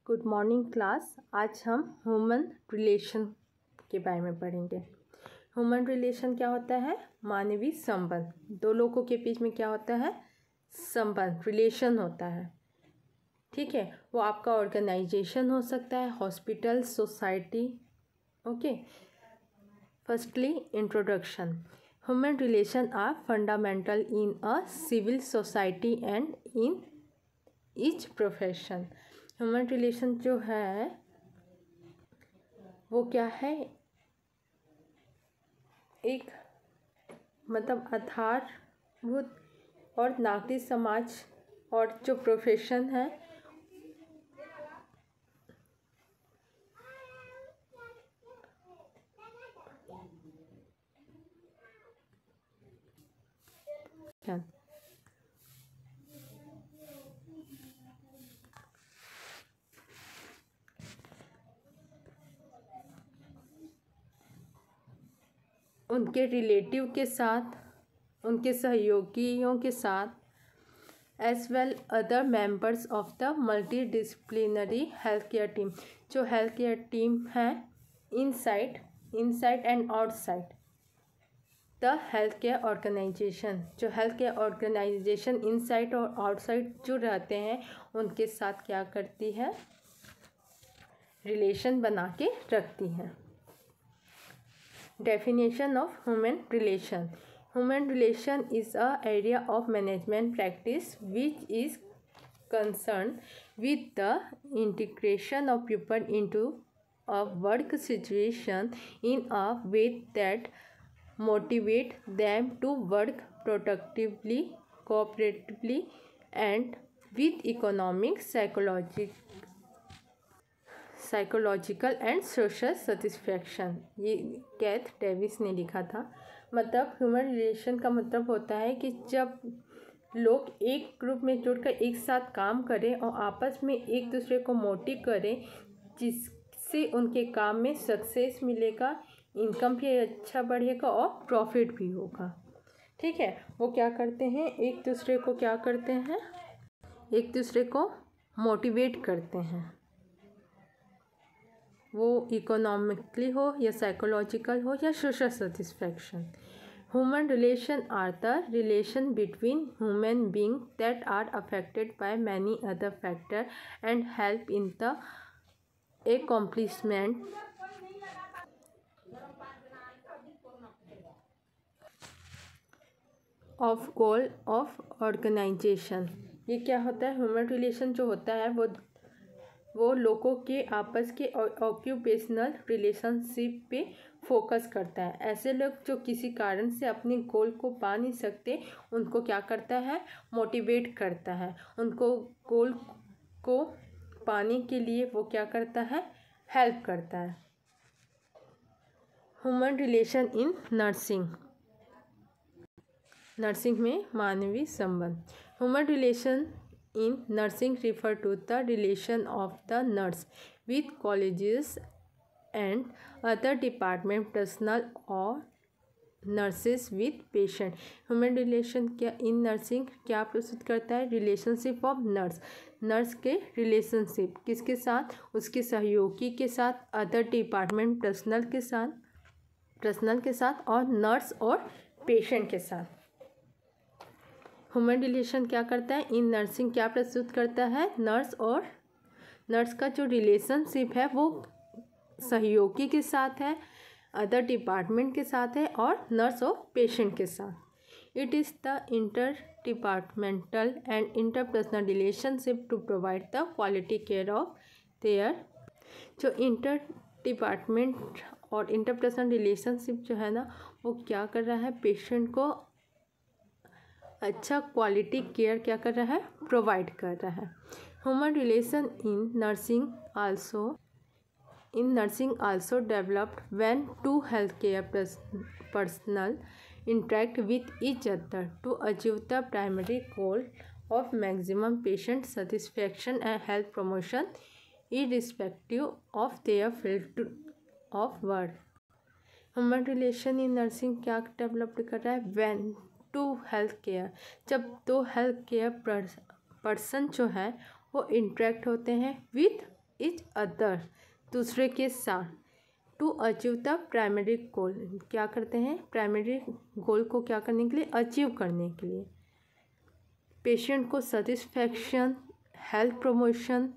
Good morning class. आज हम human relation के बारे में पढ़ेंगे। ह्यूमन रिलेशन क्या होता है? मानवीय संबंध। दो लोगों के बीच में क्या होता है? संबंध, रिलेशन होता है। ठीक है, वो आपका ऑर्गेनाइजेशन हो सकता है, hospital, society. Okay, firstly introduction. Human relation are fundamental in a civil society and in each profession. Human relation जो है वो क्या है? एक मतलब आधारभूत और नागरिक समाज और जो प्रोफेशन है उनके रिलेटिव के साथ, उनके सहयोगियों के साथ, as well other members of the multidisciplinary health care team. जो हेल्थ केयर टीम है inside and outside the health care organisation. जो हेल्थ केयर ऑर्गेनाइजेशन इनसाइड और आउटसाइड जो रहते हैं उनके साथ क्या करती है? रिलेशन बना के रखती है। Definition of human relation. Human relation is a area of management practice which is concerned with the integration of people into a work situation in a way that motivate them to work productively, cooperatively and with economic, psychological and social satisfaction. ये cath Davis ने लिखा था। मतलब human relation का मतलब होता है कि जब लोग एक ग्रुप में जुड़कर एक साथ काम करें और आपस में एक दूसरे को मोटिव करें, जिससे उनके काम में सक्सेस मिलेगा, इनकम भी अच्छा बढ़ेगा और प्रॉफिट भी होगा। ठीक है, वो क्या करते हैं? एक दूसरे को क्या करते हैं? एक दूसरे को मोटिवेट करते हैं। वो इकोनॉमिकली हो या साइकोलॉजिकल हो या social satisfaction. Human relation are the relation between human being that are affected by many other factor and help in the accomplishment of goal of organisation. ये क्या होता है? ह्यूमन रिलेशन जो होता है वो लोगों के आपस के ऑक्यूपेशनल रिलेशनशिप पे फोकस करता है। ऐसे लोग जो किसी कारण से अपने गोल को पा नहीं सकते, उनको क्या करता है? मोटिवेट करता है। उनको गोल को पाने के लिए वो क्या करता है? हेल्प करता है। ह्यूमन रिलेशन इन नर्सिंग में मानवीय संबंध। Human relation in nursing refer to the relation of the nurse with colleagues and other department personnel or nurses with patient. Human relation क्या in nursing क्या प्रस्तुत करता है? रिलेशनशिप ऑफ नर्स के relationship किसके साथ? उसके सहयोगी के साथ, अदर डिपार्टमेंट पर्सनल के साथ और नर्स और पेशेंट के साथ। ह्यूमन रिलेशन क्या करता है? इन नर्सिंग क्या प्रस्तुत करता है? नर्स का जो रिलेशनशिप है वो सहयोगी के साथ है, अदर डिपार्टमेंट के साथ है और नर्स और पेशेंट के साथ। It is the inter departmental and interpersonal relationship to provide the quality care of their. जो इंटर डिपार्टमेंट और इंटरपर्सनल रिलेशनशिप जो है ना, वो क्या कर रहा है? पेशेंट को अच्छा क्वालिटी केयर क्या कर रहा है? प्रोवाइड कर रहा है। Human relation in nursing also developed when two health care personnel interact with each other to achieve the primary goal of maximum patient satisfaction and health promotion irrespective of their field of work. Human relation in nursing क्या develop कर रहा है? When two health care, जब दो health care person जो है वो interact होते हैं विथ each अदर, दूसरे के साथ, to achieve the primary goal, क्या करते हैं, प्राइमरी गोल को क्या करने के लिए, अचीव करने के लिए, पेशेंट को सेटिस्फैक्शन, हेल्थ प्रमोशन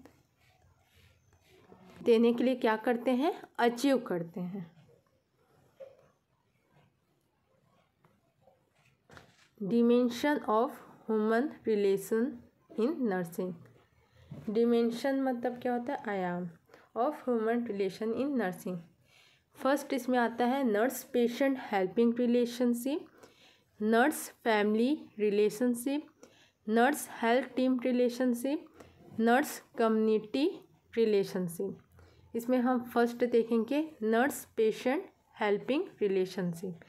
देने के लिए क्या करते हैं, अचीव करते हैं। Dimension of human relation in nursing, dimension मतलब क्या होता है, आयाम of human relation in nursing. First इसमें आता है nurse patient helping relationship, nurse family relationship, nurse health team relationship, nurse community relationship. इसमें हम फर्स्ट देखेंगे nurse patient helping relationship.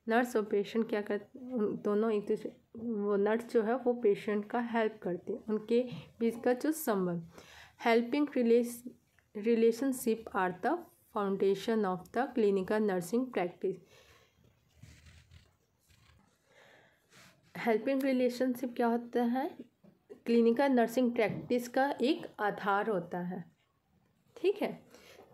Nurse और पेशेंट क्या करते, दोनों एक दूसरे, वो नर्स जो है वो पेशेंट का हेल्प करते हैं, उनके बीच का जो संबंध। Helping relationship are the foundation of the clinical nursing practice. Helping relationship क्या होता है, क्लिनिकल नर्सिंग प्रैक्टिस का एक आधार होता है, ठीक है।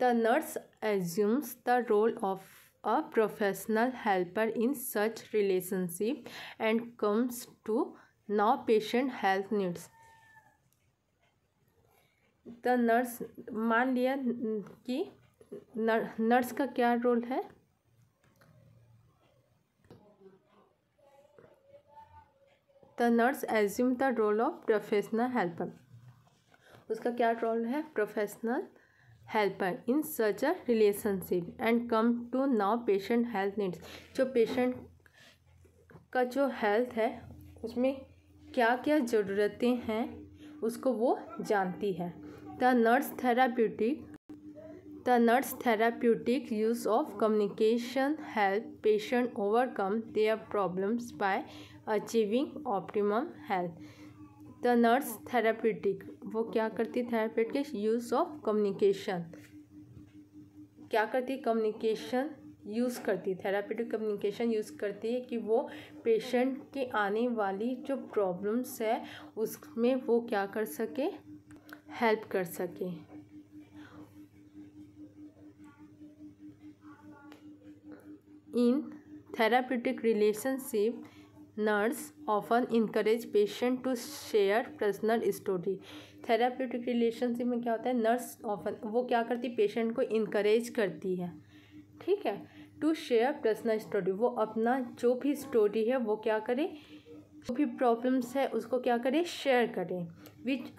The nurse assumes the role of a professional helper in such relationship and comes to know patient health needs। the nurse, मान लिया कि नर्स का क्या रोल है, the nurse assume the role of professional helper, उसका क्या role है, professional helper in such a relationship and come to know patient health needs. जो पेशेंट का जो हेल्थ है उसमें क्या क्या ज़रूरतें हैं उसको वो जानती है। The nurse therapeutic use of communication help patient overcome their problems bye achieving optimum health. The nurse therapeutic, वो क्या करती, थेराप्यूटिक यूज़ ऑफ कम्युनिकेशन, क्या करती, कम्युनिकेशन यूज़ करती, थेराप्यूटिक कम्युनिकेशन यूज़ करती है कि वो पेशेंट के आने वाली जो प्रॉब्लम्स है उसमें वो क्या कर सके, हेल्प कर सके। In therapeutic relationship nurse often encourage patient to share personal story. Therapeutic relationship में क्या होता है, नर्स ऑफन, वो क्या करती, पेशेंट को इनकरेज करती है, ठीक है, टू शेयर पर्सनल स्टोरी, वो अपना जो भी स्टोरी है वो क्या करे, जो भी प्रॉब्लम्स है उसको क्या करे, शेयर करें। Which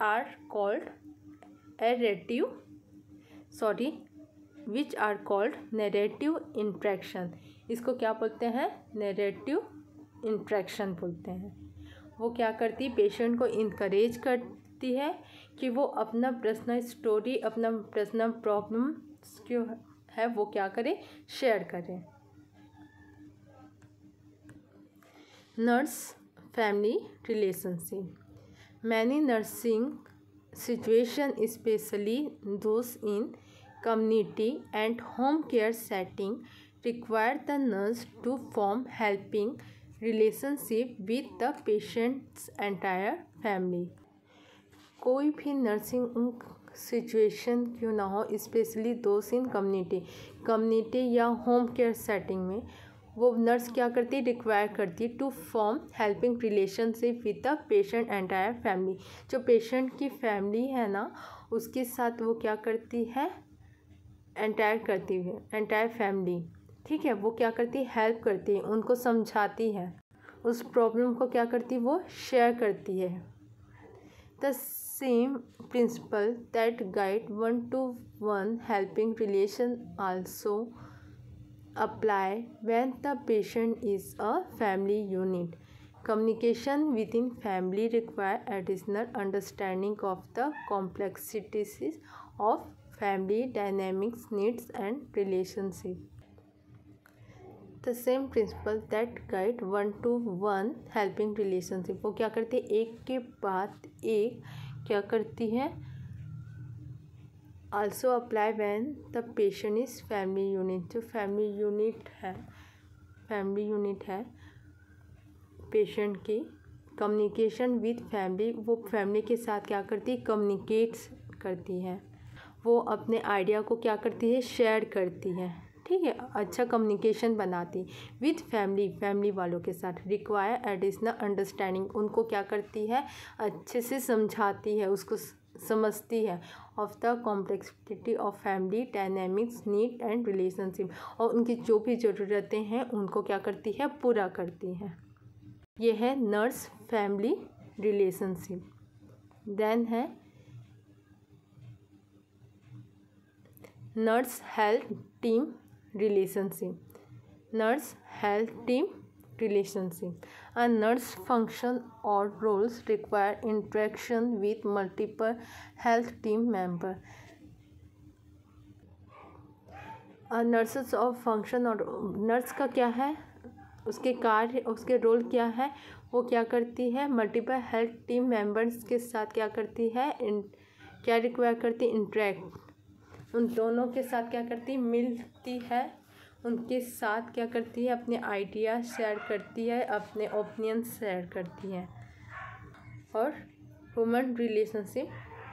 are called narrative interaction, इसको क्या बोलते हैं, नैरेटिव इंट्रैक्शन बोलते हैं। वो क्या करती, पेशेंट को इनकरेज करती है कि वो अपना पर्सनल स्टोरी, अपना पर्सनल प्रॉब्लम जो है वो क्या करे, शेयर करें। Nurse family relationship, many nursing situation specially those in community and home care setting require the nurse to form helping relationship with the patient's entire family। कोई भी nursing situation क्यों ना हो, स्पेशली दोस्त इन कम्युनिटी या home care setting में, वो nurse क्या करती है, रिक्वायर करती है to form helping relationship with the patient entire family. जो पेशेंट की फैमिली है ना उसके साथ वो क्या करती है, एंटायर फैमिली, ठीक है, वो क्या करती है, हेल्प करती है, उनको समझाती है, उस प्रॉब्लम को क्या करती है, वो शेयर करती है। The same principle that guide 1-to-1 helping relation also apply when the patient is a family unit. Communication with in family require additional understanding of the complexities of family dynamics, needs and relationship। The same principle that guide 1-to-1 helping relationship, वो क्या करती है, एक के बाद एक क्या करती है, also apply when the patient is family unit। जो फैमिली यूनिट है पेशेंट की, कम्युनिकेशन विद फैमिली, वो फैमिली के साथ क्या करती है, कम्युनिकेट करती है। वो अपने आइडिया को क्या करती है, शेयर करती है, ठीक है। अच्छा कम्युनिकेशन बनाती विथ फैमिली वालों के साथ। रिक्वायर एडिशनल अंडरस्टैंडिंग, उनको क्या करती है, अच्छे से समझाती है, उसको समझती है। Of the complexity of family dynamics need and relationship, और उनकी जो भी ज़रूरतें हैं उनको क्या करती है, पूरा करती है। ये है नर्स फैमिली रिलेशनशिप। देन है nurse health team relationship. Nurse health team relationship. A nurse function or roles require interaction with multiple health team member. Nurses of function, और नर्स का क्या है, उसके कार्य, उसके रोल क्या है, वो क्या करती है, मल्टीपल हेल्थ टीम मेंबर्स के साथ क्या करती है, क्या रिक्वायर करती है, इंटरेक्ट, उन दोनों के साथ क्या करती है, मिलती है, उनके साथ क्या करती है, अपने आइडिया शेयर करती है, अपने ओपिनियन शेयर करती है, और ह्यूमन रिलेशनशिप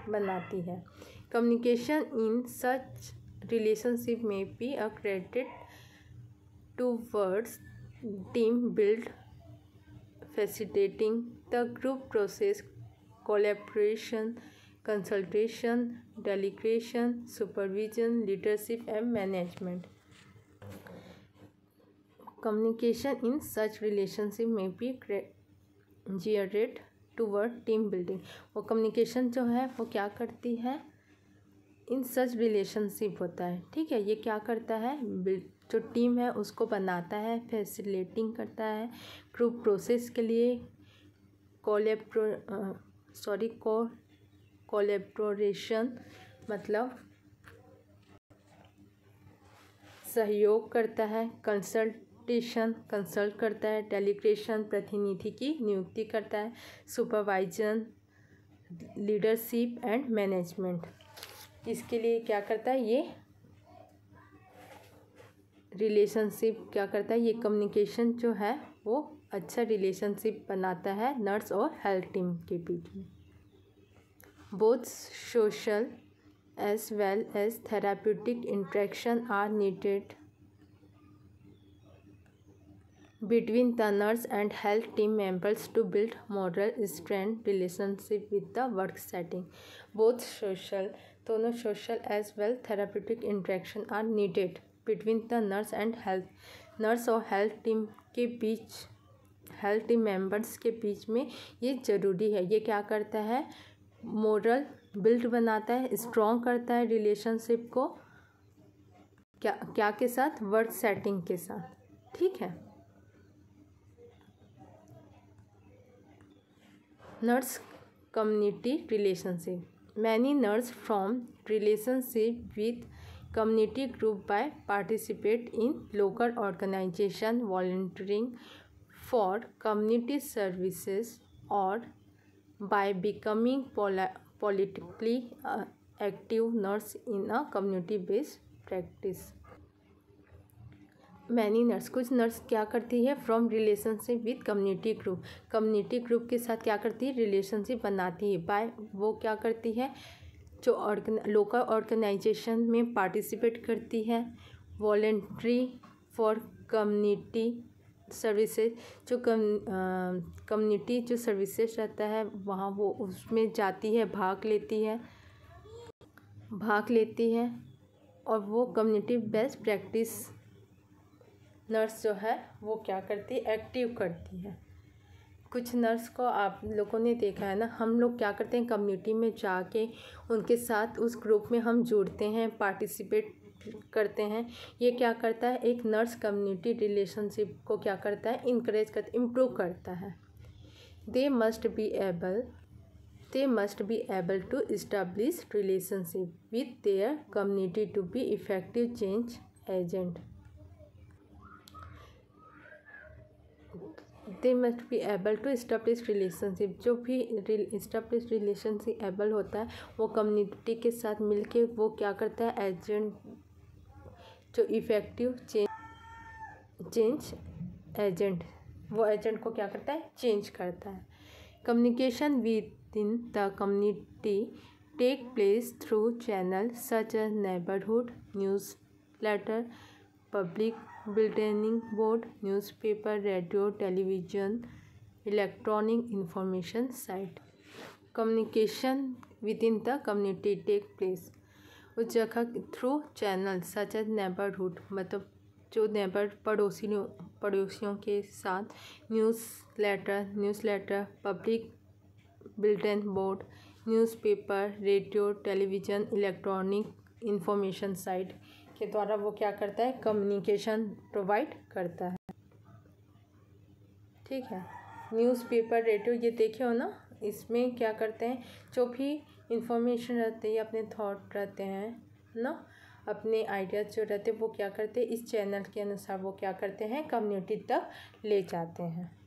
बनाती है। कम्युनिकेशन इन सच रिलेशनशिप में be a credit towards team build, facilitating the group process, collaboration, consultation, delegation, supervision, leadership and management. Communication in such relationship में भी geared टूवर्ड टीम बिल्डिंग, वो communication जो है वो क्या करती है, इन सच रिलेशनशिप होता है, ठीक है। ये क्या करता है, जो टीम है उसको बनाता है, फैसिलिटेटिंग करता है, ग्रुप प्रोसेस के लिए कोलैबोरेशन मतलब सहयोग करता है, कंसल्ट करता है, डेलीगेशन प्रतिनिधि की नियुक्ति करता है, सुपरवाइजन, लीडरशिप एंड मैनेजमेंट, इसके लिए क्या करता है, ये रिलेशनशिप क्या करता है, ये कम्युनिकेशन जो है वो अच्छा रिलेशनशिप बनाता है नर्स और हेल्थ टीम के बीच में। Both social as well as therapeutic interaction are needed between the nurse and health team members to build moral strength relationship with the work setting. Both social, दोनों social as well therapeutic interaction are needed between the nurse and nurse और health team के बीच, health team members के बीच में ये ज़रूरी है। ये क्या करता है, मोरल बिल्ड बनाता है, स्ट्रॉन्ग करता है रिलेशनशिप को, क्या के साथ, वर्क सेटिंग के साथ, ठीक है। Nurse community relationship, many nurse from relationship with community group by participate in local organisation, volunteering for community services और by becoming politically active nurse in a community based practice. Many nurse, कुछ nurse क्या करती है, from relationship with community group के साथ क्या करती है, रिलेशनशिप बनाती है। बाय, वो क्या करती है, जो लोकल ऑर्गेनाइजेशन में पार्टिसिपेट करती है, वॉलंटरी फॉर कम्युनिटी सर्विसेज, जो कम्युनिटी जो सर्विसेज रहता है वहाँ वो उसमें जाती है, भाग लेती है, और वो कम्युनिटी बेस्ट प्रैक्टिस नर्स जो है वो क्या करती है, एक्टिव करती है। कुछ नर्स को आप लोगों ने देखा है ना, हम लोग क्या करते हैं, कम्युनिटी में जाके उनके साथ उस ग्रुप में हम जुड़ते हैं, पार्टिसिपेट करते हैं। ये क्या करता है, एक नर्स कम्युनिटी रिलेशनशिप को क्या करता है, इनकरेज करता, इम्प्रूव करता है। They must be able to establish relationship with their community to be effective change agent. They must be able to establish relationship, जो भी इस्टेब्लिश रिलेशनशिप एबल होता है वो कम्युनिटी के साथ मिलके वो क्या करता है, एजेंट, जो इफ़ेक्टिव चेंज एजेंट, वो एजेंट को क्या करता है, चेंज करता है। Communication with in the community take place through channels such as neighborhood newsletter, public bulletin board, newspaper, radio, television, electronic information site. Communication within the community take place उस जगह through channel such as neighbourhood, मतलब जो neighbour पड़ोसियों के साथ, newsletter, public bulletin board, newspaper, radio, television, electronic information site के द्वारा वो क्या करता है, कम्युनिकेशन प्रोवाइड करता है। ठीक है, न्यूज़पेपर, रेडियो ये देखे हो ना, इसमें क्या करते हैं, जो भी इंफॉर्मेशन रहती है, अपने थॉट रहते हैं ना, अपने आइडियाज़ जो रहते हैं वो क्या करते हैं, इस चैनल के अनुसार वो क्या करते हैं, कम्युनिटी तक ले जाते हैं।